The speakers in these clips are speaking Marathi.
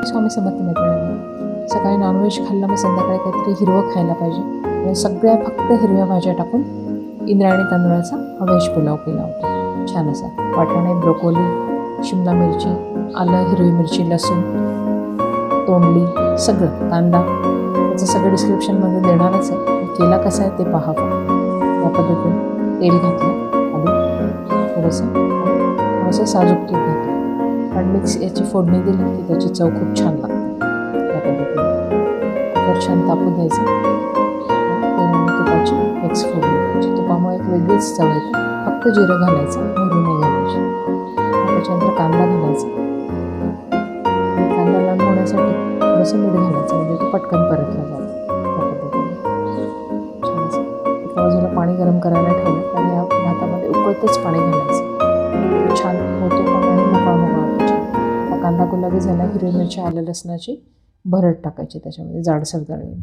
स्वामी समर्थ मित्रांनो, सकाळी नॉनव्हेज खाल्लं मग संध्याकाळी काहीतरी हिरवं खायला पाहिजे आणि सगळ्या फक्त हिरव्या भाज्या टाकून इंद्रायणी तांदूळाचा हा व्हेज पुलाव केला होता. छान असा वाटाणे, ब्रोकोली, शिमला मिरची, आलं, हिरवी मिरची, लसूण, तोंडली, सगळं कांदा, त्याचं सगळं डिस्क्रिप्शनमध्ये देणारच आहे. केला कसा आहे ते पहा. या पद्धतीने तेल घातलं आधी थोडंसं साजूक तूप घातलं आणि मिक्स याची फोडणी दिली की त्याची चव खूप छान लागते. या पद्धतीने तर छान तापू द्यायचं. तेल आणि तुपाची मिक्स फोडणी द्यायची. तुपामुळे एक वेगळीच चव येते. फक्त जिरं घालायचं, मोहरी नाही घालायची. त्याच्यानंतर कांदा घालायचा आणि कांदा लाल होण्यासाठी थोडंसं मीठ घालायचं, म्हणजे तो पटकन परतला जातो. या पद्धतीने छान असं एका बाजूला पाणी गरम करायला ठेवलं आणि या भातामध्ये उकळतच पाणी घालायचं. छान होतो पण आणि मोकळा होतो छान. कांदा गुलाबी झाला, हिरवी मिरची, आलं लसणाची भरड टाकायची त्याच्यामध्ये जाडसर दळलेली.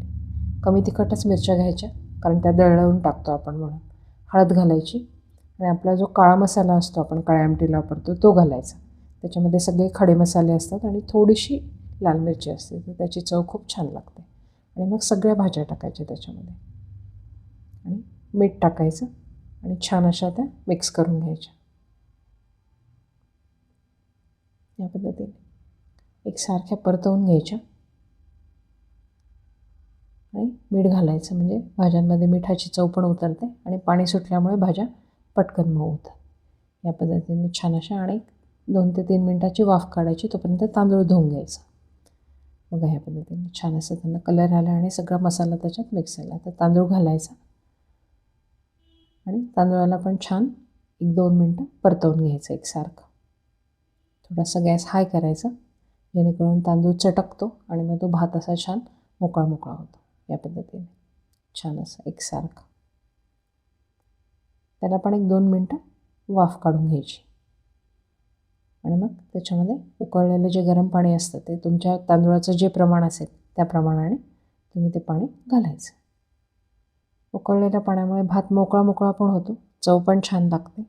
कमी तिखटच मिरच्या घ्यायच्या कारण त्या दळवून टाकतो आपण म्हणून. हळद घालायची आणि आपला जो काळा मसाला असतो आपण काळ्या आमटीला वापरतो तो घालायचा. त्याच्यामध्ये सगळे खडे मसाले असतात आणि थोडीशी लाल मिरची असते, तर त्याची चव खूप छान लागते. आणि मग सगळ्या भाज्या टाकायच्या त्याच्यामध्ये आणि मीठ टाकायचं आणि छान अशा त्या मिक्स करून घ्यायच्या. या पद्धतीने एकसारख्या परतवून घ्यायच्या आणि मीठ घालायचं, म्हणजे भाज्यांमध्ये मिठाची चव पण उतरते आणि पाणी सुटल्यामुळे भाज्या पटकन मऊ होतात. या पद्धतीने छान अशा आणि 2 ते 3 मिनटाची वाफ काढायची, तोपर्यंत तांदूळ धुवून घ्यायचा. बघा ह्या पद्धतीने छान असं त्यांना कलर आला आणि सगळा मसाला त्याच्यात मिक्स झाला. तर तांदूळ घालायचा आणि तांदूळाला पण छान 1-2 मिनटं परतवून घ्यायचं एकसारखं. थोडासा गॅस हाय करायचा जेणेकरून तांदूळ चटकतो आणि मग तो भात असा छान मोकळा होतो. या पद्धतीने छान असं एकसारखं त्याला पण 1-2 मिनटं वाफ काढून घ्यायची. आणि मग त्याच्यामध्ये उकळलेलं जे गरम पाणी असतं ते तुमच्या तांदूळाचं जे प्रमाण असेल त्या प्रमाणाने तुम्ही ते पाणी घालायचं. उकळलेल्या पाण्यामुळे भात मोकळा पण होतो, चव पण छान लागते.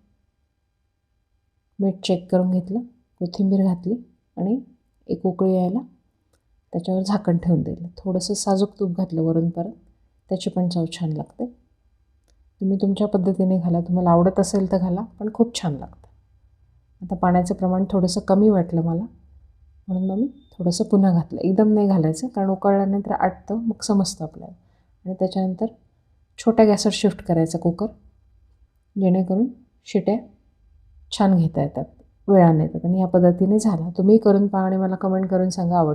मीठ चेक करून घेतलं, कोथिंबीर घातली आणि एक उकळी यायला त्याच्यावर झाकण ठेवून दिलं. थोडंसं साजूक तूप घातलं वरून परत, त्याची पण चव छान लागते. तुम्ही तुमच्या पद्धतीने घाला, तुम्हाला आवडत असेल तर घाला, पण खूप छान लागतं. आता पाण्याचं प्रमाण थोडंसं कमी वाटलं मला म्हणून मग मी थोडंसं पुन्हा घातलं. एकदम नाही घालायचं कारण उकळल्यानंतर आटतं, मग समजतं आपल्याला. आणि त्याच्यानंतर छोट्या गॅसवर शिफ्ट करायचा कुकर, जेणेकरून शिट्या छान घेता येतात, वेळाने येतात. आणि या पद्धतीने झाला. तुम्ही करून पहा आणि मला कमेंट करून सांगा आवडतं.